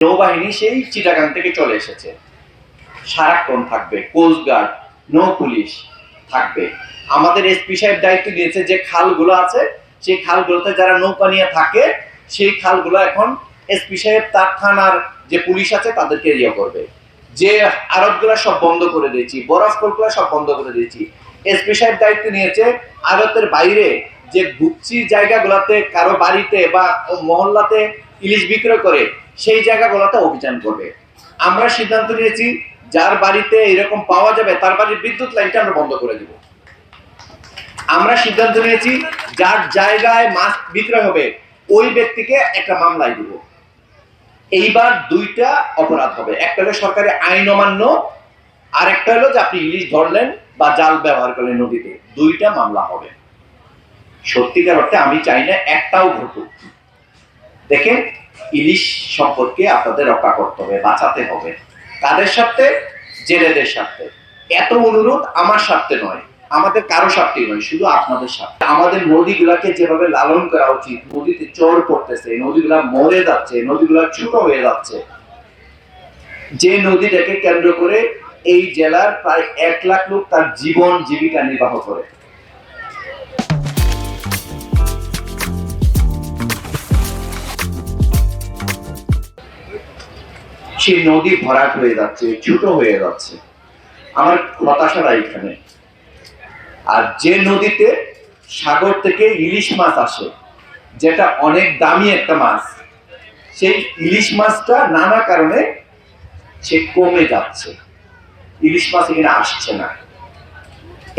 নৌবাহিনী সেই চিটাগাং থেকে চলে এসেছে, সারাক্ষণ থাকবে, কোস্টগার্ড, নৌ পুলিশ থাকবে। আমাদের এসপি সাহেব দায়িত্ব দিয়েছে যে খালগুলো আছে সেই খালগুলোতে যারা নৌকা নিয়ে থাকে সেই খালগুলো এখন এসপি সাহেব তার থানার যে পুলিশ আছে তাদেরকে ইয়ে করবে। যে আড়তগুলো সব বন্ধ করে দিয়েছি, বরফ কলগুলো সব বন্ধ করে দিয়েছি। এসপি সাহেব দায়িত্ব নিয়েছে আড়তের বাইরে যে গুচ্ছি জায়গাগুলোতে কারো বাড়িতে বা মহল্লাতে ইলিশ বিক্রয় করে সেই জায়গাগুলোতে অভিযান করবে। আমরা সিদ্ধান্ত নিয়েছি যার বাড়িতে এরকম পাওয়া যাবে তার বাড়ির বিদ্যুৎ লাইনটা আমরা বন্ধ করে দিব। আমরা সিদ্ধান্ত নিয়েছি যার জায়গায় মাছ বিক্রয় হবে ওই ব্যক্তিকে একটা মামলায় দিব। এইবার দুইটা অপরাধ হবে, একটা হলো সরকারি আইন অমান্য, আর একটা হলো যে আপনি ইলিশ ধরলেন বা জাল ব্যবহার করলেন নদীতে, দুইটা মামলা হবে। সত্যিকার অর্থে আমি চাই না একটাও ঘটুক। দেখেন, ইলিশ সম্পর্কে আপনাদের রক্ষা করতে হবে, বাঁচাতে হবে। কাদের স্বার্থে? জেলেদের স্বার্থে। এত অনুরোধ আমার স্বার্থে নয়, আমাদের কারো স্বার্থে নয়, শুধু আপনাদের স্বার্থে। আমাদের নদীগুলাকে যেভাবে লালন করা উচিত, নদীতে চর পড়তেছে, নদীগুলা মরে যাচ্ছে, নদীগুলা ছোট হয়ে যাচ্ছে। যে নদীটাকে কেন্দ্র করে এই জেলার প্রায় 1 লাখ লোক তার জীবন জীবিকা নির্বাহ করে, সেই নদী ভরাট হয়ে যাচ্ছে, ছোট হয়ে যাচ্ছে। আমার হতাশাটা এখানে। আর যে নদীতে সাগর থেকে ইলিশ মাছ আসে, যেটা অনেক দামি একটা মাছ, সেই ইলিশ মাছটা নানা কারণে সে কমে যাচ্ছে, ইলিশ মাছ এখানে আসছে না।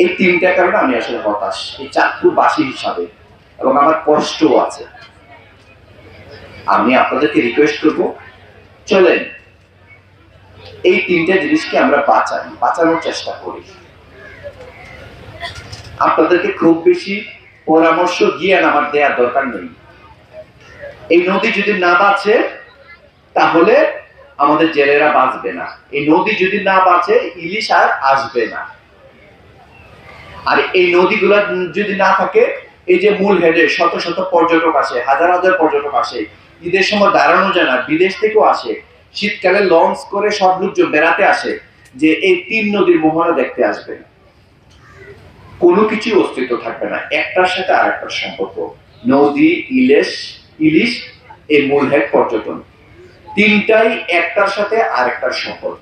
এই 3টা কারণে আমি আসলে হতাশ, এই চাঁদপুরবাসী হিসাবে, এবং আমার কষ্টও আছে। আমি আপনাদেরকে রিকোয়েস্ট করবো, চলেন এই 3টা জিনিসকে আমরা বাঁচানোর চেষ্টা করি। আপনাদেরকে খুব বেশি পরামর্শ জ্ঞান আমার দেওয়ার দরকার নেই। এই নদী যদি না বাঁচে তাহলে আমাদের জেলেরা বাঁচবে না। এই নদী যদি না বাঁচে ইলিশ আর আসবে না। আর এই নদীগুলো যদি না থাকে, এই যে মূল হেডে শত শত পর্যটক আসে, হাজার হাজার পর্যটক আসে, ঈদের সময় দাঁড়ানো যায় না, বিদেশ থেকেও আসে, শীতকালে লঞ্চ করে সব লোকজন বেড়াতে আসে, যে এই 3 নদীর মোহনা দেখতে আসবে, কোনো কিছু অস্তিত্ব থাকবে না। একটার সাথে আরেকটার সম্পর্ক, নদী, ইলিশ, এই মূল হেড পর্যটন, 3টাই একটার সাথে আরেকটার সম্পর্ক।